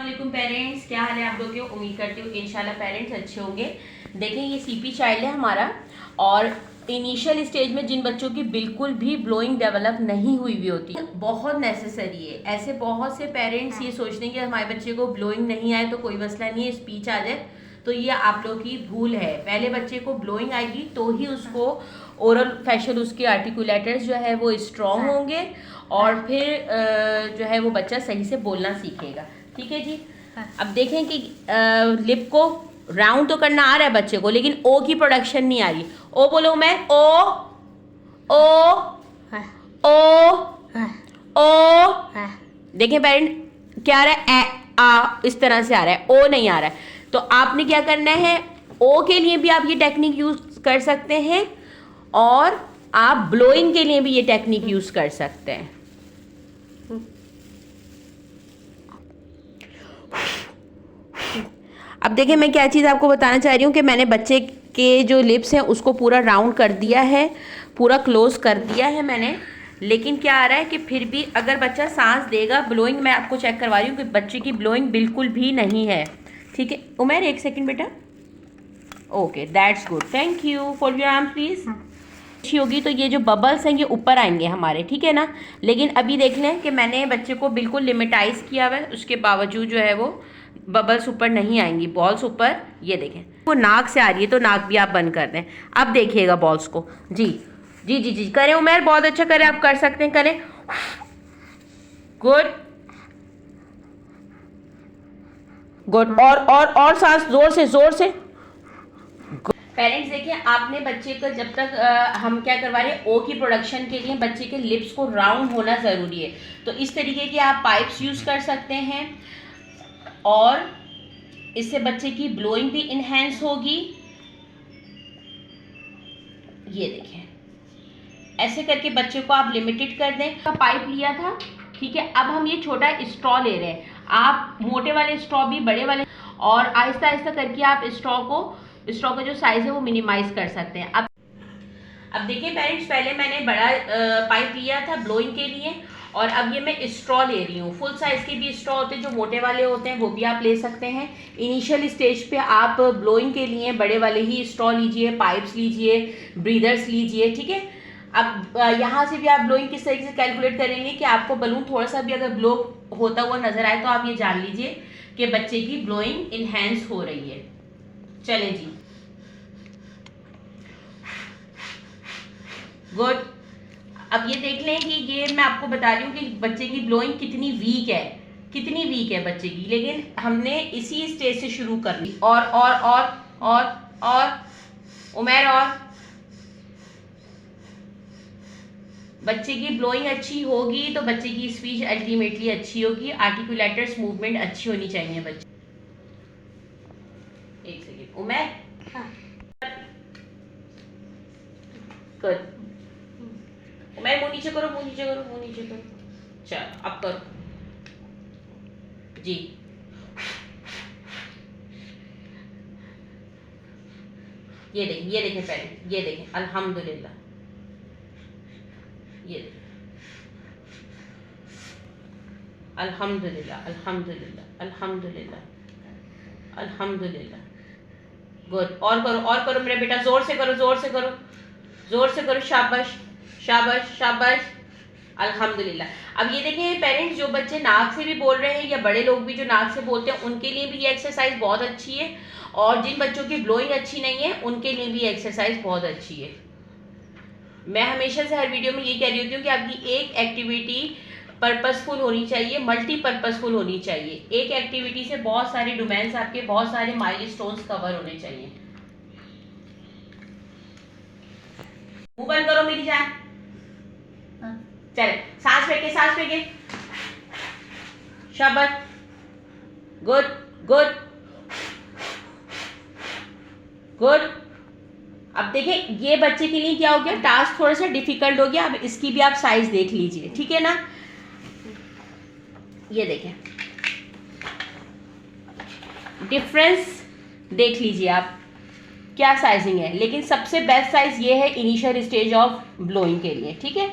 अस्सलाम पेरेंट्स, क्या हाल है आप लोग के। उम्मीद करती हूँ इंशाल्लाह पेरेंट्स अच्छे होंगे। देखें ये सीपी चाइल्ड है हमारा, और इनिशियल स्टेज में जिन बच्चों की बिल्कुल भी ब्लोइंग डेवलप नहीं हुई हुई होती, बहुत नेसेसरी है। ऐसे बहुत से पेरेंट्स ये सोचते हैं कि हमारे बच्चे को ब्लोइंग नहीं आए तो कोई मसला नहीं है, स्पीच आ जाए, तो ये आप लोग की भूल है। पहले बच्चे को ब्लोइंग आएगी तो ही उसको ओरल फैशन, उसके आर्टिकुलेटर्स जो है वो स्ट्रॉन्ग होंगे, और फिर जो है वो बच्चा सही से बोलना सीखेगा। ठीक है जी। अब देखें कि लिप को राउंड तो करना आ रहा है बच्चे को, लेकिन ओ की प्रोडक्शन नहीं आ रही। ओ बोलो, मैं ओ ओ ओ ओ। देखें पेरेंट क्या आ रहा है, ए आ इस तरह से आ रहा है, ओ नहीं आ रहा है। तो आपने क्या करना है, ओ के लिए भी आप ये टेक्निक यूज कर सकते हैं, और आप ब्लोइंग के लिए भी ये टेक्निक यूज कर सकते हैं। अब देखिए मैं क्या चीज़ आपको बताना चाह रही हूँ कि मैंने बच्चे के जो लिप्स हैं उसको पूरा राउंड कर दिया है, पूरा क्लोज कर दिया है मैंने, लेकिन क्या आ रहा है कि फिर भी अगर बच्चा सांस देगा, ब्लोइंग मैं आपको चेक करवा रही हूँ कि बच्चे की ब्लोइंग बिल्कुल भी नहीं है। ठीक है उमर, एक सेकेंड बेटा। Okay that's good, thank you for your arm please. अच्छी होगी तो ये जो बबल्स हैं ये ऊपर आएंगे हमारे, ठीक है ना। लेकिन अभी देख लें कि मैंने बच्चे को बिल्कुल लिमिटाइज किया हुआ है, उसके बावजूद जो है वो बबल्स ऊपर नहीं आएंगी, बॉल्स ऊपर। ये देखें वो नाक से आ रही है तो नाक भी आप बंद कर दें। अब देखिएगा बॉल्स को। जी जी जी जी करें उमर, बहुत अच्छा करें, आप कर सकते हैं, करें। गुड गुड, और सांस जोर से जोर से। पेरेंट्स देखिए, आपने बच्चे को जब तक हम क्या करवा रहे हैं, ओ की प्रोडक्शन के लिए बच्चे के लिप्स को राउंड होना ज़रूरी है। तो इस तरीके के आप पाइप्स यूज़ कर सकते हैं, और इससे बच्चे की ब्लोइंग भी इन्हेंस होगी। ये देखिए ऐसे करके बच्चे को आप लिमिटेड कर दें। का पाइप लिया था, ठीक है। अब हम ये छोटा स्ट्रॉ ले रहे हैं, आप मोटे वाले स्ट्रॉ भी, बड़े वाले, और आहिस्ता आहिस्ता करके आप स्ट्रॉ का जो साइज है वो मिनिमाइज कर सकते हैं। अब देखिए पेरेंट्स, पहले मैंने बड़ा पाइप लिया था ब्लोइंग के लिए, और अब ये मैं स्ट्रॉ ले रही हूँ। फुल साइज के भी स्ट्रॉ होते हैं, जो मोटे वाले होते हैं वो भी आप ले सकते हैं। इनिशियल स्टेज पे आप ब्लोइंग के लिए बड़े वाले ही स्ट्रॉ लीजिए, पाइप्स लीजिए, ब्रीदर्स लीजिए, ठीक है। अब यहाँ से भी आप ब्लोइंग किस तरीके से कैलकुलेट करेंगे कि आपको बलून थोड़ा सा भी अगर ब्लो होता हुआ नजर आए तो आप ये जान लीजिए कि बच्चे की ब्लोइंग इनहेंस हो रही है। चलें जी, गुड। अब ये देख लें कि ये मैं आपको बता रही हूँ कि बच्चे की ब्लोइंग कितनी वीक है, कितनी वीक है बच्चे की, लेकिन हमने इसी स्टेज से शुरू कर ली। और उमर, और बच्चे की ब्लोइंग अच्छी होगी तो बच्चे की स्पीच अल्टीमेटली अच्छी होगी, आर्टिकुलेटर्स मूवमेंट अच्छी होनी चाहिए बच्चे। एक सेकेंड उमर, गुड। उमर मुंह नीचे करो, मुंह नीचे करो, मुंह नीचे करो। चलो अब करो जी। ये देखें पहले, ये देखें अल्हम्दुलिल्लाह, ये अल्हम्दुलिल्लाह अल्हम्दुलिल्लाह अल्हम्दुलिल्लाह अल्हम्दुलिल्लाह। गुड, और करो मेरे बेटा, जोर से करो, जोर से करो, जोर से करो, शाबाश शाबाश शाबाश, अल्हम्दुलिल्लाह। अब ये देखें पेरेंट्स, जो बच्चे नाक से भी बोल रहे हैं या बड़े लोग भी जो नाक से बोलते हैं, उनके लिए भी ये एक्सरसाइज बहुत अच्छी है, और जिन बच्चों की ब्लोइंग अच्छी नहीं है उनके लिए भी एक्सरसाइज बहुत अच्छी है। मैं हमेशा से हर वीडियो में ये कह रही होती हूँ कि आपकी एक एक्टिविटी पर्पसफुल होनी चाहिए, मल्टीपर्पसफुल होनी चाहिए। एक एक्टिविटी से बहुत सारे डोमेन्स, आपके बहुत सारे माइलस्टोन्स कवर होने चाहिए। मुंह बंद करो मेरी जान, चले सांस फेंके, सांस फेंके, शाबाश, गुड गुड गुड। अब देखें ये बच्चे के लिए क्या हो गया, टास्क थोड़ा सा डिफिकल्ट हो गया। अब इसकी भी आप साइज देख लीजिए, ठीक है ना। ये देखें डिफरेंस देख लीजिए आप क्या साइजिंग है, लेकिन सबसे बेस्ट साइज ये है इनिशियल स्टेज ऑफ ब्लोइंग के लिए, ठीक है।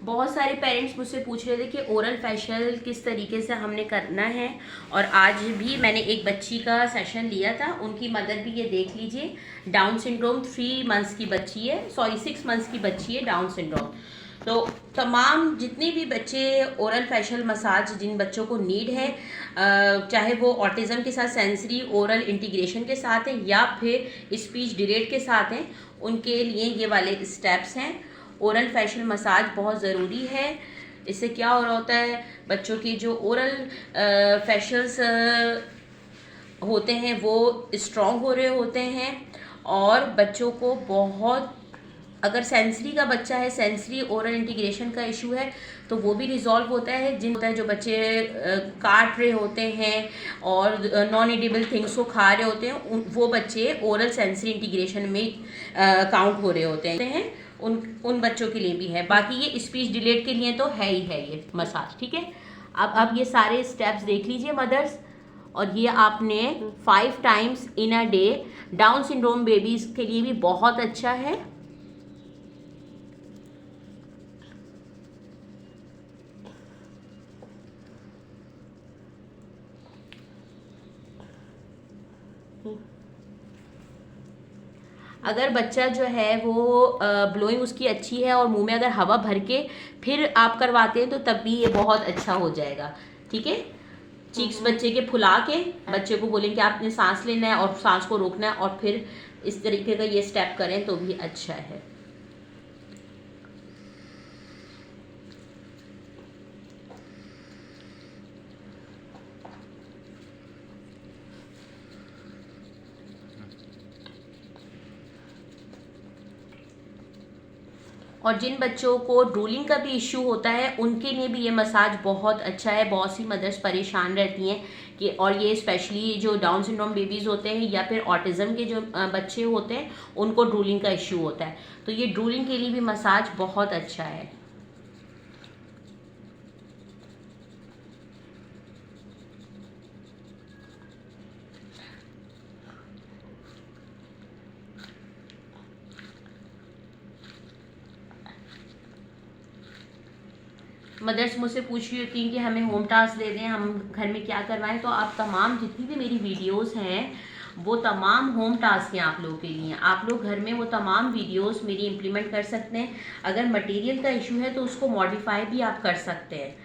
बहुत सारे पेरेंट्स मुझसे पूछ रहे थे कि ओरल फेशियल किस तरीके से हमने करना है, और आज भी मैंने एक बच्ची का सेशन लिया था, उनकी मदर भी ये देख लीजिए, डाउन सिंड्रोम 3 मंथ्स की बच्ची है, सॉरी 6 मंथ्स की बच्ची है, डाउन सिंड्रोम। तो तमाम जितने भी बच्चे ओरल फेशियल मसाज जिन बच्चों को नीड है, चाहे वो ऑटिज़म के साथ सेंसरी ओरल इंटीग्रेशन के साथ हैं या फिर स्पीच डिलेड के साथ हैं, उनके लिए ये वाले स्टेप्स हैं। ओरल फेशियल मसाज बहुत ज़रूरी है। इससे क्या हो रहा होता है, बच्चों के जो ओरल फेशियल्स होते हैं वो स्ट्रॉन्ग हो रहे होते हैं, और बच्चों को बहुत, अगर सेंसरी का बच्चा है, सेंसरी ओरल इंटीग्रेशन का इशू है, तो वो भी रिजॉल्व होता है। जो बच्चे काट रहे होते हैं और नॉन एडिबल थिंग्स को खा रहे होते हैं, वो बच्चे ओरल सेंसरी इंटीग्रेशन में काउंट हो रहे होते हैं। उन बच्चों के लिए भी है। बाकी ये स्पीच डिलेड के लिए तो है ही है ये मसाज, ठीक है। अब ये सारे स्टेप्स देख लीजिए मदर्स, और ये आपने 5 times in a day, down syndrome babies के लिए भी बहुत अच्छा है। अगर बच्चा जो है वो ब्लोइंग उसकी अच्छी है और मुंह में अगर हवा भर के फिर आप करवाते हैं तो तब भी ये बहुत अच्छा हो जाएगा, ठीक है। चीक्स बच्चे के फुला के बच्चे को बोलें कि आपने सांस लेना है और सांस को रोकना है, और फिर इस तरीके का ये स्टेप करें तो भी अच्छा है। और जिन बच्चों को ड्रूलिंग का भी इश्यू होता है उनके लिए भी ये मसाज बहुत अच्छा है। बहुत सी मदर्स परेशान रहती हैं कि, और ये स्पेशली जो डाउन सिंड्रोम बेबीज़ होते हैं या फिर ऑटिज़म के जो बच्चे होते हैं उनको ड्रूलिंग का इश्यू होता है, तो ये ड्रूलिंग के लिए भी मसाज बहुत अच्छा है। मदर्स मुझसे पूछ रही होती हैं कि हमें होम टास्क दे दें, हम घर में क्या करवाएं, तो आप तमाम जितनी भी मेरी वीडियोस हैं वो तमाम होम टास्क हैं आप लोगों के लिए। आप लोग घर में वो तमाम वीडियोस मेरी इम्प्लीमेंट कर सकते हैं। अगर मटेरियल का इशू है तो उसको मॉडिफाई भी आप कर सकते हैं।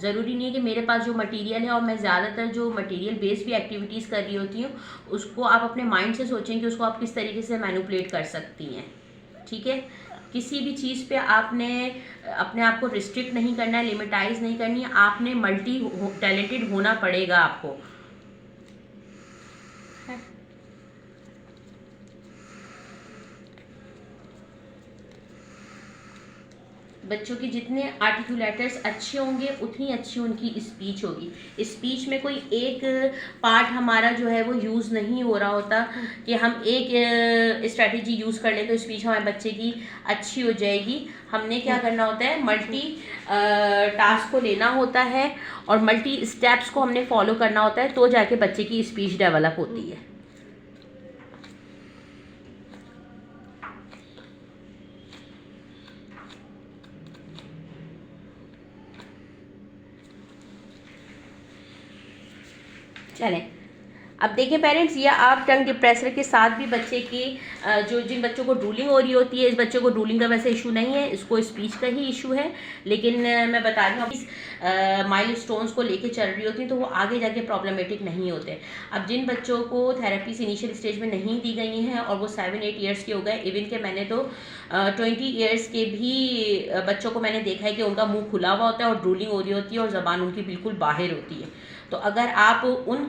ज़रूरी नहीं है कि मेरे पास जो मटेरियल है, और मैं ज़्यादातर जो मटेरियल बेस्ड भी एक्टिविटीज़ कर रही होती हूँ, उसको आप अपने माइंड से सोचें कि उसको आप किस तरीके से मैनिपुलेट कर सकती हैं, ठीक है। किसी भी चीज़ पे आपने अपने आप को रिस्ट्रिक्ट नहीं करना है, लिमिटाइज नहीं करनी है, आपने मल्टी टैलेंटेड होना पड़ेगा आपको। बच्चों के जितने आर्टिकुलेटर्स अच्छे होंगे उतनी अच्छी उनकी स्पीच होगी। स्पीच में कोई एक पार्ट हमारा जो है वो यूज़ नहीं हो रहा होता कि हम एक स्ट्रैटेजी यूज़ कर लें तो स्पीच हमारे बच्चे की अच्छी हो जाएगी। हमने क्या करना होता है, मल्टी टास्क को लेना होता है और मल्टी स्टेप्स को हमने फॉलो करना होता है, तो जाके बच्चे की स्पीच डेवलप होती है। चलें, अब देखें पेरेंट्स, ये आप टंग डिप्रेसर के साथ भी बच्चे की जिन बच्चों को ड्रूलिंग हो रही होती है, इस बच्चे को ड्रूलिंग का वैसे इशू नहीं है, इसको स्पीच का ही इशू है, लेकिन मैं बता रही हूँ इस माइलस्टोन्स को लेके चल रही होती हैं तो वो आगे जाके प्रॉब्लमेटिक नहीं होते। अब जिन बच्चों को थेरेपीज इनिशियल स्टेज में नहीं दी गई हैं और वो 7-8 ईयर्स के हो गए, इवन के मैंने तो 20 ईयर्स के भी बच्चों को मैंने देखा है कि उनका मुँह खुला हुआ होता है और ड्रूलिंग हो रही होती है और ज़बान उनकी बिल्कुल बाहर होती है। तो अगर आप उन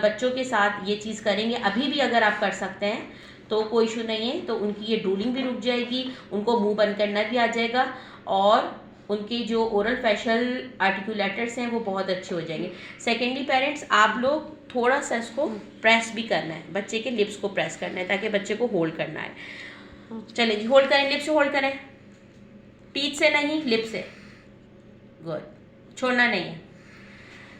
बच्चों के साथ ये चीज़ करेंगे, अभी भी अगर आप कर सकते हैं तो कोई इशू नहीं है, तो उनकी ये ड्रूलिंग भी रुक जाएगी, उनको मुंह बंद करना भी आ जाएगा, और उनके जो ओरल फेशियल आर्टिकुलेटर्स हैं वो बहुत अच्छे हो जाएंगे। सेकेंडली पेरेंट्स, आप लोग थोड़ा सा इसको प्रेस भी करना है, बच्चे के लिप्स को प्रेस करना है ताकि बच्चे को होल्ड करना है। चलिए जी, होल्ड करें, लिप्स से होल्ड करें, टीथ से नहीं, लिप से। गुड, छोड़ना नहीं है।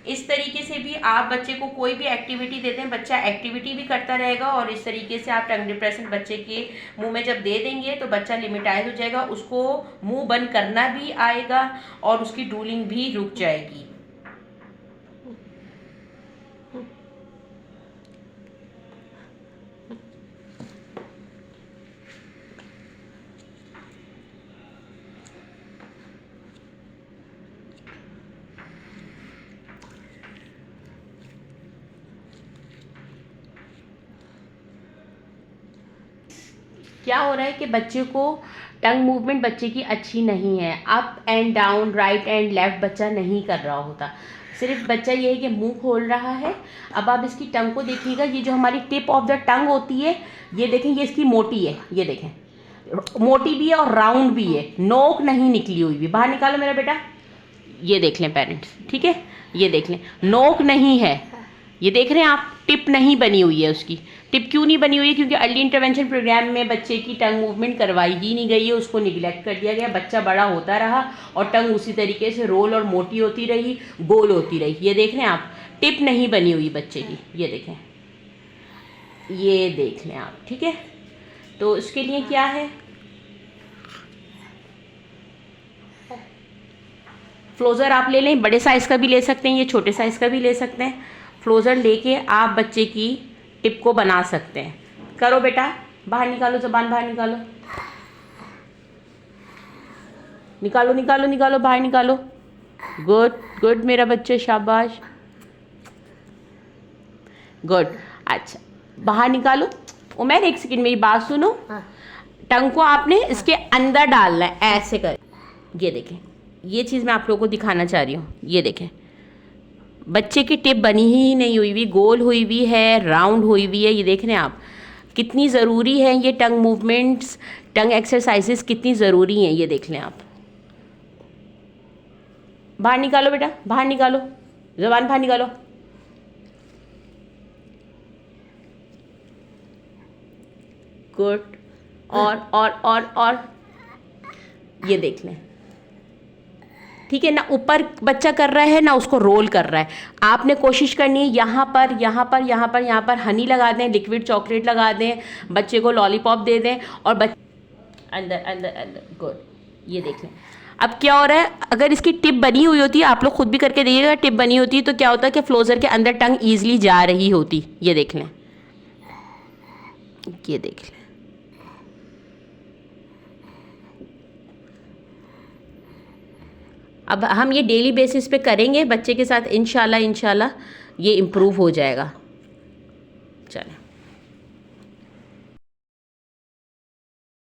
इस तरीके से भी आप बच्चे को कोई भी एक्टिविटी देते हैं, बच्चा एक्टिविटी भी करता रहेगा, और इस तरीके से आप टंग डिप्रेशन बच्चे के मुंह में जब दे देंगे तो बच्चा लिमिटाइज हो जाएगा, उसको मुंह बंद करना भी आएगा और उसकी ड्रूलिंग भी रुक जाएगी। क्या हो रहा है कि बच्चे को टंग मूवमेंट बच्चे की अच्छी नहीं है, up and down, right and left बच्चा नहीं कर रहा होता, सिर्फ बच्चा ये है कि मुंह खोल रहा है। अब आप इसकी टंग को देखिएगा, ये जो हमारी टिप ऑफ द टंग होती है, ये देखें, ये इसकी मोटी है, ये देखें मोटी भी है और राउंड भी है, नोक नहीं निकली हुई भी। बाहर निकालो मेरा बेटा, ये देख लें पेरेंट्स, ठीक है, ये देख लें, नोक नहीं है, ये देख रहे हैं आप, टिप नहीं बनी हुई है उसकी। टिप क्यों नहीं बनी हुई है? क्योंकि अर्ली इंटरवेंशन प्रोग्राम में बच्चे की टंग मूवमेंट करवाई ही नहीं गई है, उसको निगलेक्ट कर दिया गया, बच्चा बड़ा होता रहा और टंग उसी तरीके से रोल और मोटी होती रही, गोल होती रही। ये देख रहे हैं आप, टिप नहीं बनी हुई बच्चे की, ये देखें, ये देख लें आप, ठीक है। तो इसके लिए क्या है, फ्लोज़र आप ले लें, बड़े साइज़ का भी ले सकते हैं, ये छोटे साइज़ का भी ले सकते हैं। फ्लोज़र लेके आप बच्चे की टिप को बना सकते हैं। करो बेटा, बाहर निकालो, ज़बान बाहर निकालो, निकालो निकालो निकालो, बाहर निकालो। गुड गुड मेरा बच्चे, शाबाश, गुड। अच्छा, बाहर निकालो। उमर एक सेकंड मेरी बात सुनो। टंग को आपने इसके अंदर डालना है, ऐसे कर। ये देखें, ये चीज़ मैं आप लोगों को दिखाना चाह रही हूँ। ये देखें, बच्चे की टिप बनी ही नहीं हुई, गोल हुई हुई है, राउंड हुई हुई है। ये देख रहे हैं आप, कितनी ज़रूरी है ये टंग मूवमेंट्स, टंग एक्सरसाइजेस कितनी ज़रूरी हैं, ये देख लें आप। बाहर निकालो बेटा, बाहर निकालो, ज़बान बाहर निकालो। गुड। और ये देख लें, ठीक है ना। ऊपर बच्चा कर रहा है ना, उसको रोल कर रहा है। आपने कोशिश करनी है यहाँ पर यहाँ पर यहाँ पर यहाँ पर हनी लगा दें, लिक्विड चॉकलेट लगा दें, बच्चे को लॉलीपॉप दे दें और अंदर अंदर अंदर। गुड। ये देख लें अब क्या हो रहा है। अगर इसकी टिप बनी हुई होती है, आप लोग खुद भी करके देखिएगा, टिप बनी होती है तो क्या होता है कि फ्लोज़र के अंदर टंग ईजिली जा रही होती। ये देख लें, ये देख लें। अब हम ये डेली बेसिस पे करेंगे बच्चे के साथ, इंशाल्लाह ये इम्प्रूव हो जाएगा।